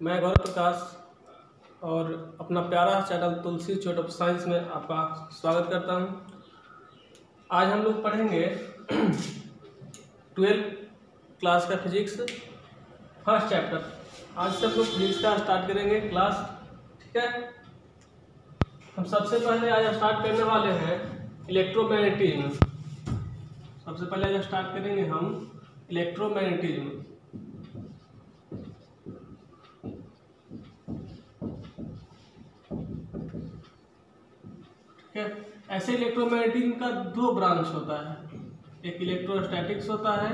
मैं गौरव प्रकाश और अपना प्यारा चैनल तुलसी चोट ऑफ साइंस में आपका स्वागत करता हूं। आज हम लोग पढ़ेंगे 12th क्लास का फिजिक्स फर्स्ट चैप्टर। आज से हम लोग फिजिक्स का स्टार्ट करेंगे क्लास, ठीक है। हम सबसे पहले आज स्टार्ट करने वाले हैं इलेक्ट्रोमैग्नेटिज्म। सबसे पहले आज स्टार्ट करेंगे हम इलेक्ट्रोमैग्नेटिज्म। ऐसे इलेक्ट्रोमैग्नेटिज्म का दो ब्रांच होता है, एक इलेक्ट्रोस्टैटिक्स होता है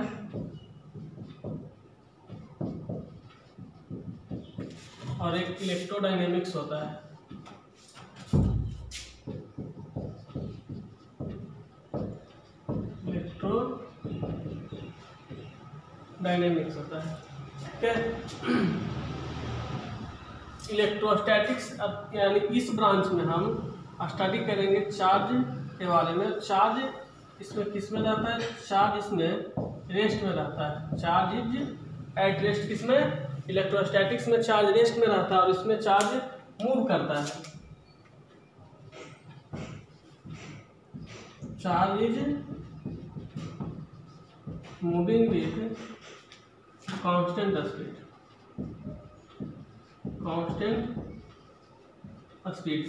और एक इलेक्ट्रोडायनेमिक्स होता है। इलेक्ट्रोडायनेमिक्स होता है, ठीक है। इलेक्ट्रोस्टैटिक्स अब यानी इस ब्रांच में हम स्टडी करेंगे चार्ज के बारे में। चार्ज इसमें किस में रहता है? चार्ज इसमें रेस्ट में रहता है। चार्ज इज एट रेस्ट, किसमें? इलेक्ट्रोस्टैटिक्स में चार्ज रेस्ट में रहता है और इसमें चार्ज मूव करता है। Charge is moving with constant speed, constant speed.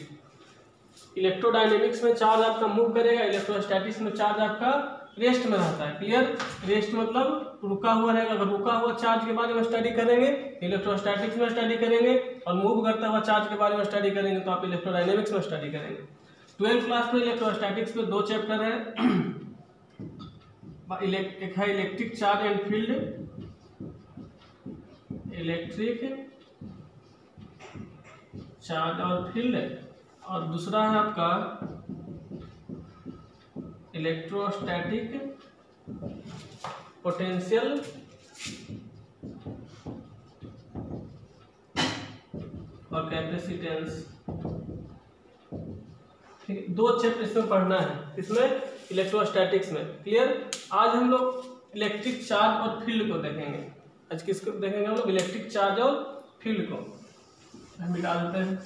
Electrodynamics में चार्ज आपका मूव करेगा, इलेक्ट्रोस्टैटिक्स में चार्ज आपका रेस्ट में रहता है। क्लियर? रेस्ट मतलब रुका हुआ रहेगा। अगर रुका हुआ चार्ज के बारे में स्टडी करेंगे इलेक्ट्रोस्टैटिक्स में स्टडी करेंगे, और मूव करता हुआ चार्ज के बारे में स्टडी करेंगे तो आप इलेक्ट्रोडायनेमिक्स में स्टडी करेंगे। 12th क्लास में इलेक्ट्रोस्टैटिक्स में दो चैप्टर है, एक है electric charge and field, electric charge और फील्ड, और दूसरा है आपका इलेक्ट्रोस्टैटिक पोटेंशियल और कैपेसिटेंस। ठीक, दो चैप्टर इसमें पढ़ना है, इसमें इलेक्ट्रोस्टैटिक्स में। क्लियर? आज हम लोग इलेक्ट्रिक चार्ज और फील्ड को देखेंगे। आज किसको देखेंगे हम लोग? इलेक्ट्रिक चार्ज और फील्ड को। हम मिटा देते हैं।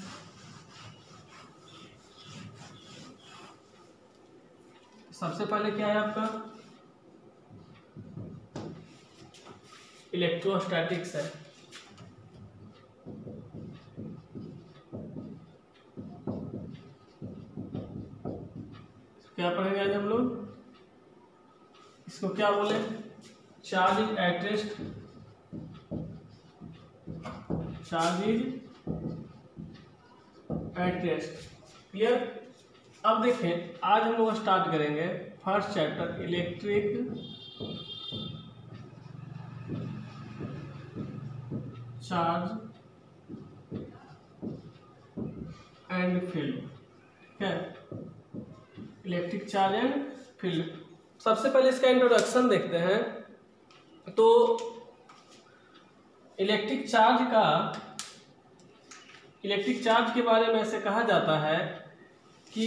सबसे पहले क्या है आपका? इलेक्ट्रोस्टैटिक्स है। क्या पढ़ेंगे आज हम लोग? इसको क्या बोले? Charge is at rest, charge is at rest. Clear? अब देखें, आज हम लोग स्टार्ट करेंगे first chapter electric charge and field, ठीक है। Electric charge and field. सबसे पहले इसका इंट्रोडक्शन देखते हैं। तो इलेक्ट्रिक चार्ज के बारे में ऐसे कहा जाता है कि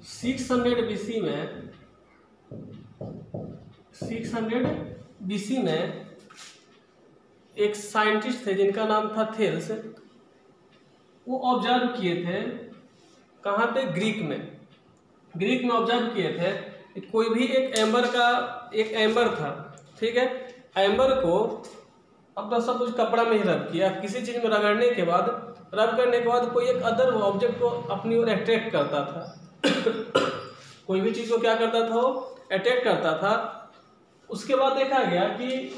600 BC में एक साइंटिस्ट थे जिनका नाम था थेल्स। वो ऑब्जर्व किए थे, कहाँ पे? ग्रीक में ऑब्जर्व किए थे कि कोई भी एक एम्बर था, ठीक है। एम्बर को अपना सब कुछ कपड़ा में ही रब किया, किसी चीज़ में रगड़ने के बाद, रब करने के बाद कोई एक अदर ऑब्जेक्ट को अपनी ओर अट्रैक्ट करता था। कोई भी चीज़ को क्या करता था? वो अट्रैक्ट करता था। उसके बाद देखा गया कि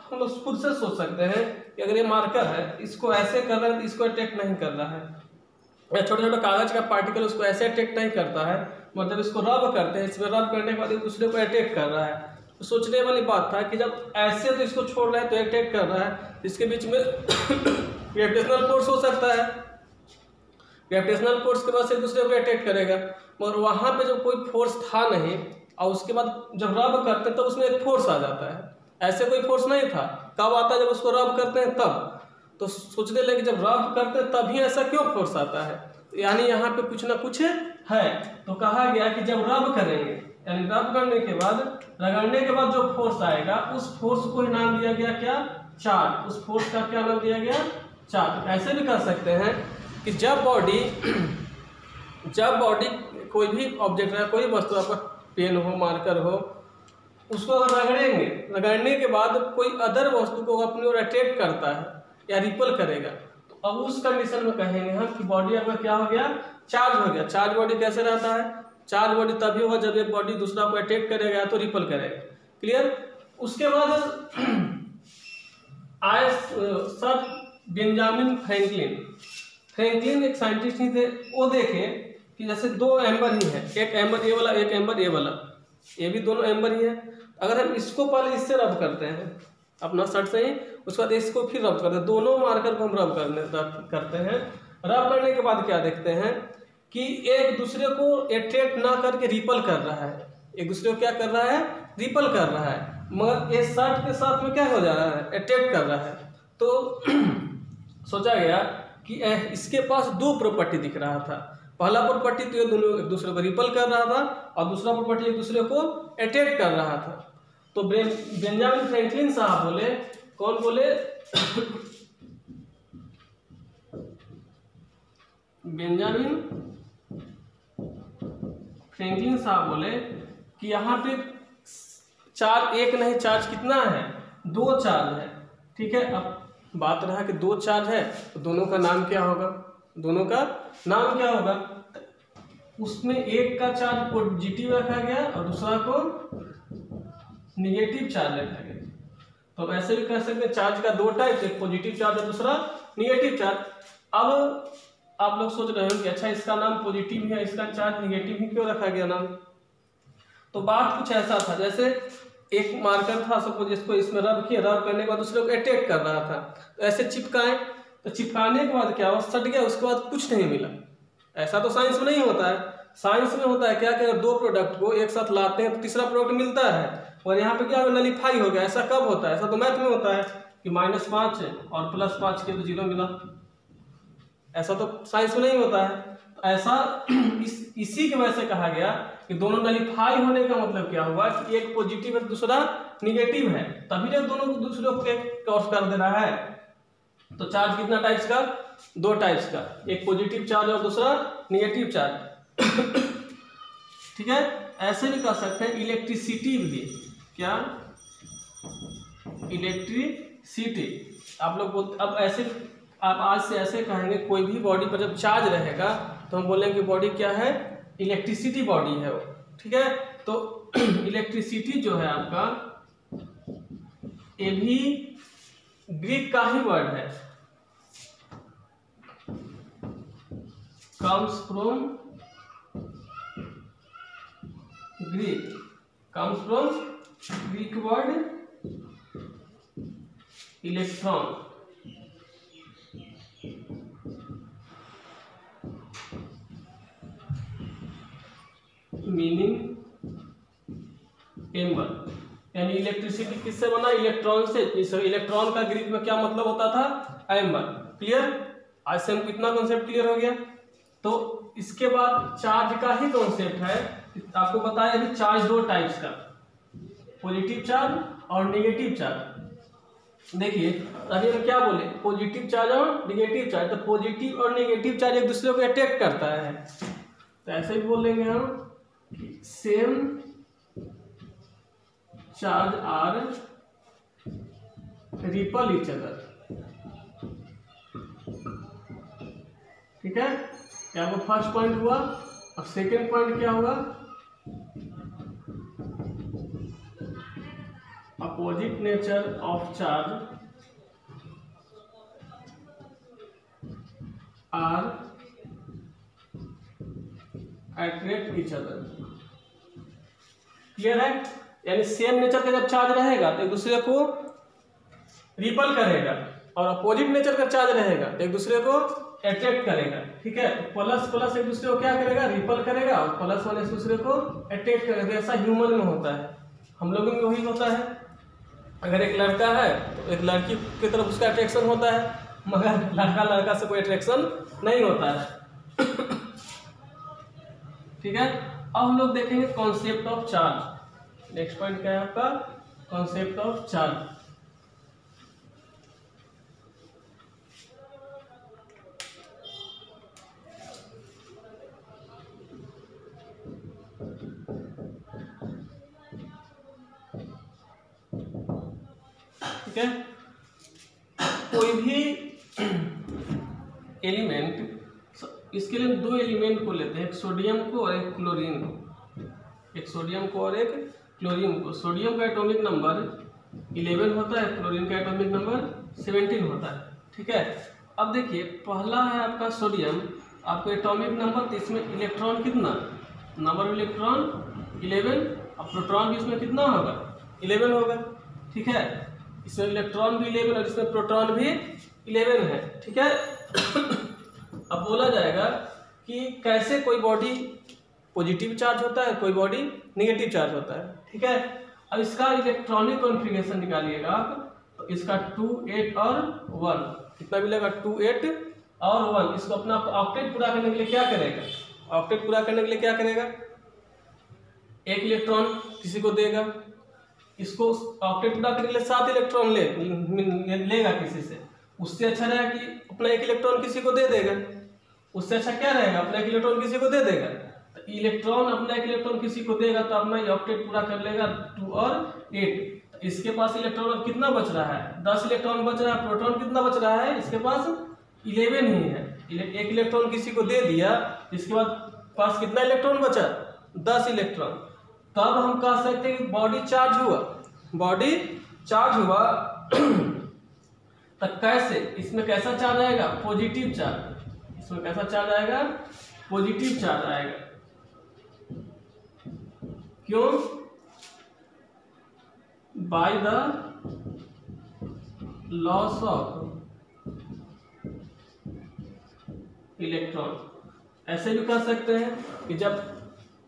हम लोग खुद से सोच सकते हैं कि अगर ये मार्कर है, इसको ऐसे कर रहा है तो इसको अट्रैक्ट नहीं कर रहा है, या छोटे छोटे कागज का पार्टिकल उसको ऐसे अट्रैक्ट नहीं करता है, मतलब इसको रब करते हैं, इसमें रब करने के बाद दूसरे को अट्रैक्ट कर रहा है। तो सोचने वाली बात था कि जब ऐसे तो इसको छोड़ रहा है तो अटैक कर रहा है, इसके बीच में ग्रेविटेशनल फोर्स हो सकता है। ग्रेविटेशनल फोर्स के बाद से दूसरे को अटैक करेगा, मगर वहाँ पे जब कोई फोर्स था नहीं, और उसके बाद जब रब करते हैं तो उसमें एक फोर्स आ जाता है। ऐसे कोई फोर्स नहीं था। कब आता है? जब उसको रब करते हैं तब। तो सोचने लगे जब रब करते हैं तभी ऐसा क्यों फोर्स आता है, यानी यहाँ पे कुछ ना कुछ है। तो कहा गया कि जब रब करेंगे यानी रब करने के बाद, रगड़ने के बाद जो फोर्स आएगा उस फोर्स को नाम दिया गया क्या, चार्ज। उस फोर्स का क्या नाम दिया गया, चार्ज। ऐसे भी कर सकते हैं कि जब बॉडी कोई भी ऑब्जेक्ट है, कोई वस्तु, आपका पेन हो, मार्कर हो, उसको अगर रगड़ेंगे, रगड़ने के बाद कोई अदर वस्तु को अपनी ओर अट्रैक्ट करता है या रिपल करेगा, तो अब उस कंडीशन में कहेंगे हम कि बॉडी आपका क्या हो गया, चार्ज हो गया। चार्ज बॉडी कैसे रहता है, चार्ज बॉडी तभी होगा जब एक बॉडी दूसरा को अट्रैक्ट करेगा तो रिपल करेगा। क्लियर। उसके बाद आए सर बेंजामिन फ्रैंकलिन एक साइंटिस्ट ही थे। वो देखे कि जैसे दो एम्बर ही है, एक एम्बर ये वाला, एक एम्बर ये वाला, ये भी दोनों एम्बर ही है। अगर हम इसको पहले इससे रब करते हैं अपना शर्ट से ही, उसके बाद इसको फिर रब करते हैं, दोनों मार्कर को हम रब करते हैं। रब करने के बाद क्या देखते हैं कि एक दूसरे को अट्रैक्ट ना करके रिपल कर रहा है, एक दूसरे को क्या कर रहा है, रिपल कर रहा है, मगर ये शर्ट के साथ में क्या हो जा रहा है, अट्रैक्ट कर रहा है। तो सोचा गया कि इसके पास दो प्रॉपर्टी दिख रहा था। पहला प्रॉपर्टी तो ये दोनों एक दूसरे को रिपल कर रहा था और दूसरा प्रॉपर्टी एक दूसरे को अट्रैक्ट कर रहा था। तो बेंजामिन फ्रैंकलिन साहब बोले, कौन बोले बेंजामिन फ्रैंकलिन साहब बोले कि यहाँ पे चार्ज एक नहीं, चार्ज कितना है, दो चार्ज है। ठीक है। अब बात रहा कि दो चार्ज है तो दोनों का नाम क्या होगा, दोनों का नाम क्या होगा। उसमें एक का चार्ज पॉजिटिव रखा गया और दूसरा को निगेटिव चार्ज रखा गया। तो ऐसे भी कह सकते हैं चार्ज का दो टाइप, एक पॉजिटिव चार्ज और दूसरा निगेटिव चार्ज। अब आप लोग सोच रहे हो कि अच्छा इसका नाम पॉजिटिव है, इसका चार्ज निगेटिव ही क्यों रखा गया नाम। तो बात कुछ ऐसा था, जैसे एक मार्कर था, सपोज जिसको इसमें रब किया, रब करने के बाद दूसरे को अटैक कर रहा था, तो ऐसे चिपकाए, तो चिपकाने के बाद क्या हुआ, सट गया, उसके बाद कुछ नहीं मिला। ऐसा तो साइंस में नहीं होता है। साइंस में होता है क्या कि दो प्रोडक्ट को एक साथ लाते हैं तो तीसरा प्रोडक्ट मिलता है, और यहाँ पे क्या नलीफाई हो गया। ऐसा कब होता है, ऐसा तो मैथ में होता है कि -5 और +5 के तो 0 मिला। ऐसा तो साइंस में नहीं होता है। तो ऐसा इसी की वजह से कहा गया कि दोनों नलीफाई होने का मतलब क्या हुआ कि एक पॉजिटिव है दूसरा निगेटिव है, तभी जब दोनों दूसरे को क्रॉस कर दे रहा है। तो चार्ज कितना टाइप्स का, दो टाइप्स का, एक पॉजिटिव चार्ज और दूसरा निगेटिव चार्ज। ठीक है। ऐसे भी कर सकते हैं इलेक्ट्रिसिटी भी, क्या इलेक्ट्रिसिटी आप लोग बोलते। अब ऐसे आप आज से ऐसे कहेंगे, कोई भी बॉडी पर जब चार्ज रहेगा तो हम बोलेंगे बॉडी क्या है, इलेक्ट्रिसिटी बॉडी है वो। ठीक है। तो इलेक्ट्रिसिटी जो है आपका, ये भी ग्रीक का ही वर्ड है, comes from Greek word electron। Meaning amber, यानी इलेक्ट्रिसिटी किससे बना, इलेक्ट्रॉन से। इलेक्ट्रॉन का ग्रीक में क्या मतलब होता था, एम्बर। क्लियर। आज से हम कितना कॉन्सेप्ट क्लियर हो गया। तो इसके बाद चार्ज का ही कॉन्सेप्ट है। आपको बताया कि चार्ज दो टाइप्स का, पॉजिटिव चार्ज और नेगेटिव चार्ज। देखिए अभी हम क्या बोले, पॉजिटिव चार्ज और नेगेटिव चार्ज। तो पॉजिटिव और नेगेटिव चार्ज एक दूसरे को अटैक करता है, तो ऐसे भी बोलेंगे हम same charge are repel each other. ठीक है। क्या वो फर्स्ट पॉइंट हुआ। अब सेकेंड पॉइंट क्या हुआ, opposite nature of charge are attract each other. Clear है। यानी सेम नेचर का जब चार्ज रहेगा तो एक दूसरे को रिपल करेगा, और अपोजिट नेचर का चार्ज रहेगा तो एक दूसरे को अट्रैक्ट करेगा। ठीक है। प्लस प्लस एक दूसरे को क्या करेगा, रिपल करेगा, और प्लस वन एक दूसरे को अट्रैक्ट करेगा। ऐसा ह्यूमन में होता है, हम लोगों में वही होता है। अगर एक लड़का है तो एक लड़की की तरफ उसका अट्रैक्शन होता है, मगर लड़का लड़का से कोई अट्रैक्शन नहीं होता है। ठीक है। अब हम लोग देखेंगे concept of charge. Next point क्या है आपका? Concept of charge. ठीक है, कोई भी एलिमेंट, इसके लिए दो एलिमेंट को लेते हैं, एक सोडियम को और एक क्लोरीन को। एक सोडियम को और एक क्लोरीन को। सोडियम का एटॉमिक नंबर 11 होता है, क्लोरीन का एटॉमिक नंबर 17 होता है। ठीक है, अब देखिए पहला है आपका सोडियम, आपको एटॉमिक नंबर, तो इसमें इलेक्ट्रॉन कितना, नंबर ऑफ इलेक्ट्रॉन 11, अब प्रोटॉन भी इसमें कितना होगा, 11 होगा। ठीक है, इसमें इलेक्ट्रॉन भी 11 और इसमें प्रोटॉन भी 11 है। ठीक है, अब बोला जाएगा कि कैसे कोई बॉडी पॉजिटिव चार्ज होता है, कोई बॉडी नेगेटिव चार्ज होता है। ठीक है, अब इसका इलेक्ट्रॉनिक कॉन्फ़िगरेशन निकालिएगा आप, तो इसका 2, 8 और 1 कितना मिलेगा, 2, 8 और 1। इसको अपना ऑक्टेट पूरा करने के लिए क्या करेगा, ऑक्टेट पूरा करने के लिए क्या करेगा, एक इलेक्ट्रॉन किसी को देगा, इसको ऑक्टेट पूरा करने के लिए 7 इलेक्ट्रॉन लेगा किसी से। उससे अच्छा रहेगा कि अपना एक इलेक्ट्रॉन किसी को दे देगा। उससे अच्छा क्या रहेगा, अपना एक इलेक्ट्रॉन किसी को दे देगा। तो इलेक्ट्रॉन अपना एक इलेक्ट्रॉन किसी को देगा तो अपना ऑक्टेट पूरा कर लेगा 2 और 8। तो इसके पास इलेक्ट्रॉन कितना बच रहा है, 10 इलेक्ट्रॉन बच रहा है। प्रोटॉन कितना बच रहा है, इसके पास 11 ही है। एक इलेक्ट्रॉन किसी को दे दिया, इसके बाद पास कितना इलेक्ट्रॉन बचा, 10 इलेक्ट्रॉन। तब हम कह सकते हैं कि बॉडी चार्ज हुआ, बॉडी चार्ज हुआ। तो कैसे, इसमें कैसा चार्ज आएगा, पॉजिटिव चार्ज। इसमें कैसा चार्ज आएगा, पॉजिटिव चार्ज आएगा। क्यों, by the loss of electron. ऐसे भी कर सकते हैं कि जब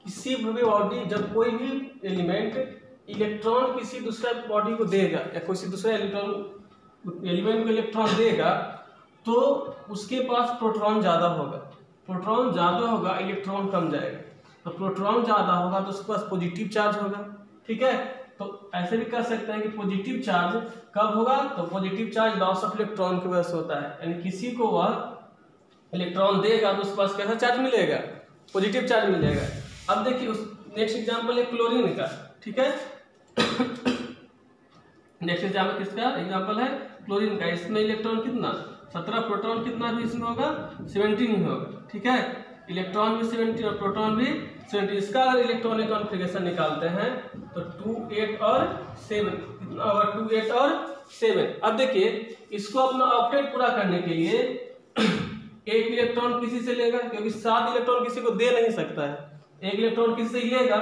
किसी भी बॉडी, जब कोई भी एलिमेंट इलेक्ट्रॉन किसी दूसरे बॉडी को देगा या किसी दूसरे एलिमेंट को इलेक्ट्रॉन देगा, तो उसके पास प्रोटॉन ज़्यादा होगा। प्रोटॉन ज़्यादा होगा, इलेक्ट्रॉन कम जाएगा। तो प्रोटॉन ज़्यादा होगा तो उसके पास पॉजिटिव चार्ज होगा। ठीक है, तो ऐसे भी कर सकते हैं कि पॉजिटिव चार्ज कब होगा, तो positive charge loss of electron की वजह से होता है। यानी किसी को वह इलेक्ट्रॉन देगा तो उसके पास कैसा चार्ज मिलेगा, पॉजिटिव चार्ज मिलेगा। अब देखिए उस नेक्स्ट एग्जाम्पल है क्लोरीन का। ठीक है, नेक्स्ट एग्जाम्पल किसका एग्जाम्पल है, क्लोरीन का। इसमें इलेक्ट्रॉन कितना, 17, प्रोटॉन कितना भी इसमें होगा, 17 ही होगा। ठीक है, इलेक्ट्रॉन भी 17 और प्रोटॉन भी 17। इसका अगर इलेक्ट्रॉनिक कॉन्फ़िगरेशन निकालते हैं तो 2, 8 और 7 कितना होगा, 2, 8 और 7। अब देखिए इसको अपना ऑक्टेट पूरा करने के लिए एक इलेक्ट्रॉन किसी से लेगा, क्योंकि 7 इलेक्ट्रॉन किसी को दे नहीं सकता है। एक इलेक्ट्रॉन किसी से ही लेगा,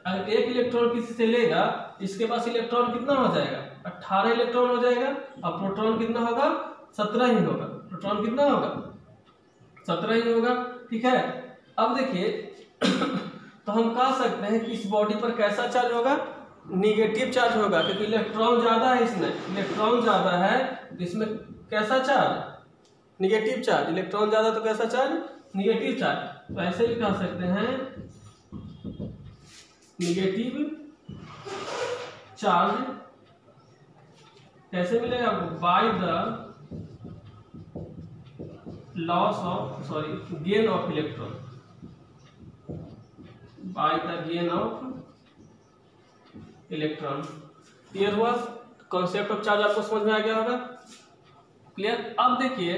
अगर एक इलेक्ट्रॉन किसी से लेगा, इसके पास इलेक्ट्रॉन कितना हो जाएगा, 18 इलेक्ट्रॉन हो जाएगा। और प्रोटॉन कितना होगा, 17 ही होगा। प्रोटॉन कितना होगा, 17 ही होगा। ठीक है, अब देखिए तो हम कह सकते हैं कि इस बॉडी पर कैसा चार्ज होगा, निगेटिव चार्ज होगा, क्योंकि इलेक्ट्रॉन ज्यादा है, इसमें इलेक्ट्रॉन ज्यादा है तो इसमें कैसा चार्ज, निगेटिव चार्ज। इलेक्ट्रॉन ज्यादा तो कैसा चार्ज, निगेटिव चार्ज। तो ऐसे भी कह सकते हैं निगेटिव चार्ज कैसे मिलेगा आपको, by the loss of, sorry, gain of electron, by the gain of electron. Clear हुआ, कॉन्सेप्ट ऑफ चार्ज आपको समझ में आ गया होगा, क्लियर। अब देखिए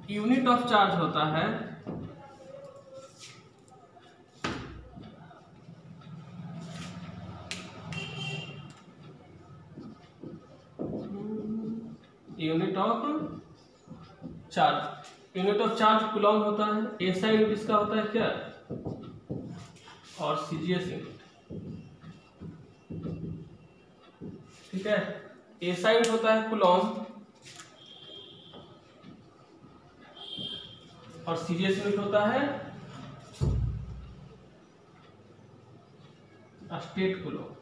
यूनिट ऑफ चार्ज होता है unit of charge. Unit of charge Coulomb होता है। एसआई यूनिट इसका होता है क्या, और सीजीएस यूनिट। ठीक है, एसआई यूनिट होता है कूलॉम और सीजीएस यूनिट होता है स्टेट कूलॉम।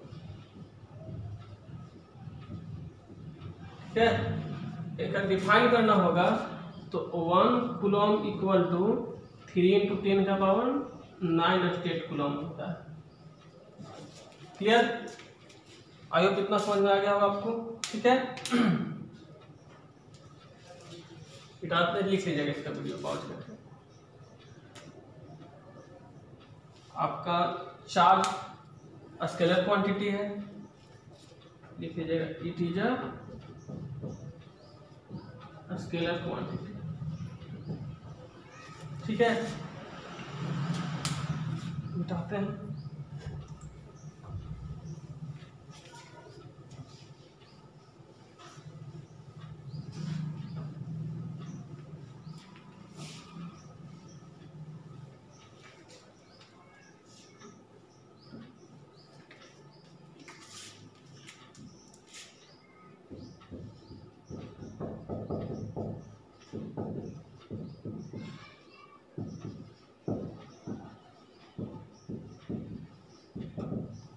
ठीक है, एक डिफाइन करना होगा तो 1 coulomb equal to 3 × 10⁻⁹ 9 statcoulomb होता है। क्लियर? आई होप इतना समझ में आ गया होगा आपको। ठीक है, लिख लीजिएगा इसका वीडियो पॉज करके। आपका चार्ज स्केलर क्वांटिटी है, लिख लीजिएगा it is a scalar quantity. ठीक है, मिटाते हैं।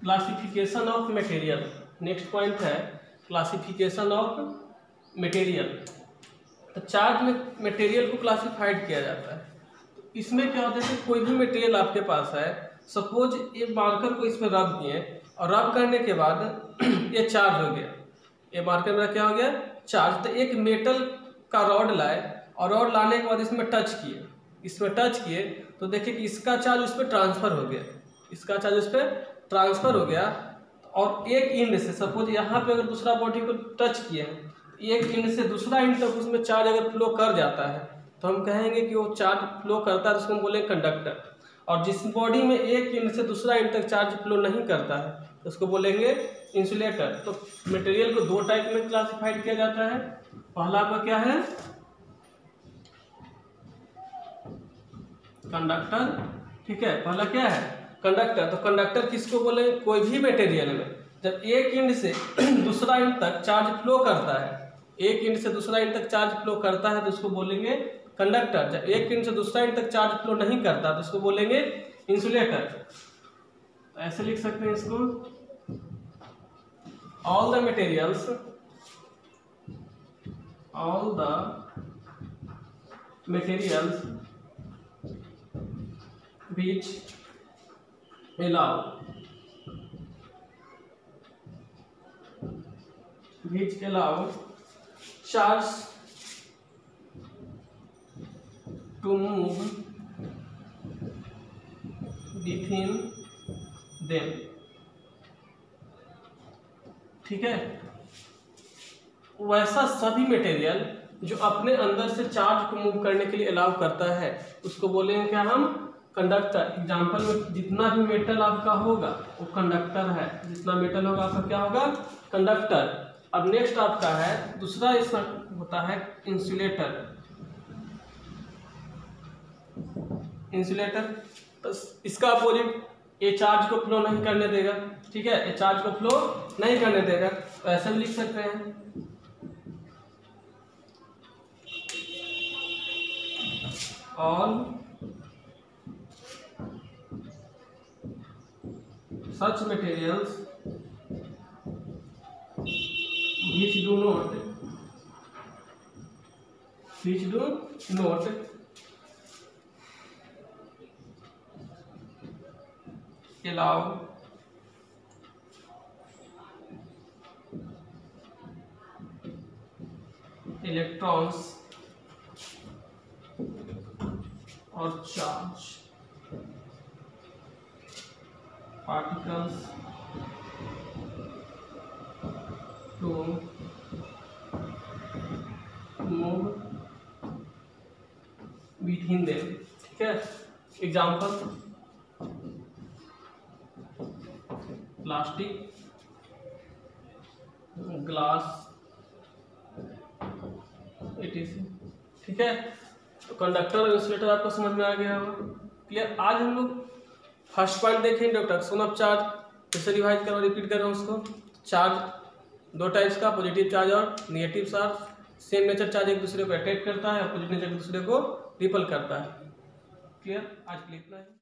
Classification of material, next point है क्लासिफिकेशन ऑफ मटेरियल। तो चार्ज में मटेरियल को क्लासिफाइड किया जाता है। तो इसमें क्या होता है कि कोई भी मटेरियल आपके पास है, सपोज ये मार्कर को इसमें रब किए और रब करने के बाद ये चार्ज हो गया, ये मार्कर मेरा क्या हो गया, चार्ज। तो एक मेटल का रॉड लाए और रॉड लाने के बाद इसमें टच किए, इसमें टच किए तो देखिए कि इसका चार्ज उस पर ट्रांसफर हो गया, इसका चार्ज उस पर ट्रांसफर हो गया। और एक इंड से सपोज यहाँ पे अगर दूसरा बॉडी को टच किए हैं, एक इंड से दूसरा इंड तक उसमें चार्ज अगर फ्लो कर जाता है तो हम कहेंगे कि वो चार्ज फ्लो करता है, तो उसको हम बोलेंगे कंडक्टर। और जिस बॉडी में एक इंड से दूसरा इंड तक चार्ज फ्लो नहीं करता है तो उसको बोलेंगे इंसुलेटर। तो मटेरियल को दो टाइप में क्लासिफाइड किया जाता है। पहला आपका क्या है, कंडक्टर। ठीक है, पहला क्या है, कंडक्टर। तो कंडक्टर किसको बोले, कोई भी मटेरियल में जब एक इंड से दूसरा इंड तक चार्ज फ्लो करता है, एक इंड से दूसरा इंड तक चार्ज फ्लो करता है तो उसको बोलेंगे कंडक्टर। जब एक इंड से दूसरा इंड तक चार्ज फ्लो नहीं करता तो उसको बोलेंगे इंसुलेटर। तो ऐसे लिख सकते हैं इसको, all the materials which allow charge to move within them। ठीक है, वैसा सभी मटेरियल जो अपने अंदर से चार्ज को मूव करने के लिए अलाउ करता है उसको बोलेंगे क्या हम, कंडक्टर। एग्जाम्पल में जितना भी मेटल आपका होगा वो कंडक्टर है, जितना मेटल होगा आपका क्या होगा, कंडक्टर। अब नेक्स्ट आपका है दूसरा, इसमें होता है इंसुलेटर। इंसुलेटर तो इसका अपोजिट, ये चार्ज को फ्लो नहीं करने देगा। ठीक है, ये चार्ज को फ्लो नहीं करने देगा, तो ऐसे भी लिख सकते हैं, all such materials which do not allow electrons or charge particles to move within them। ठीक है, एग्जाम्पल प्लास्टिक, ग्लास, etc। ठीक है, तो कंडक्टर और इंसुलेटर आपको समझ में आ गया होगा। क्लियर? आज हम लोग फर्स्ट पॉइंट देखें, इंट्रोडक्शन ऑफ चार्ज। फिर से रिवाइज कर रिपीट कर रहा हूँ उसको। चार्ज दो टाइप्स का, पॉजिटिव चार्ज और negative charge. Same nature charge एक दूसरे को अट्रैक्ट करता है, अपोजिट नेचर एक दूसरे को रिपल करता है। क्लियर? आज के लिए इतना है।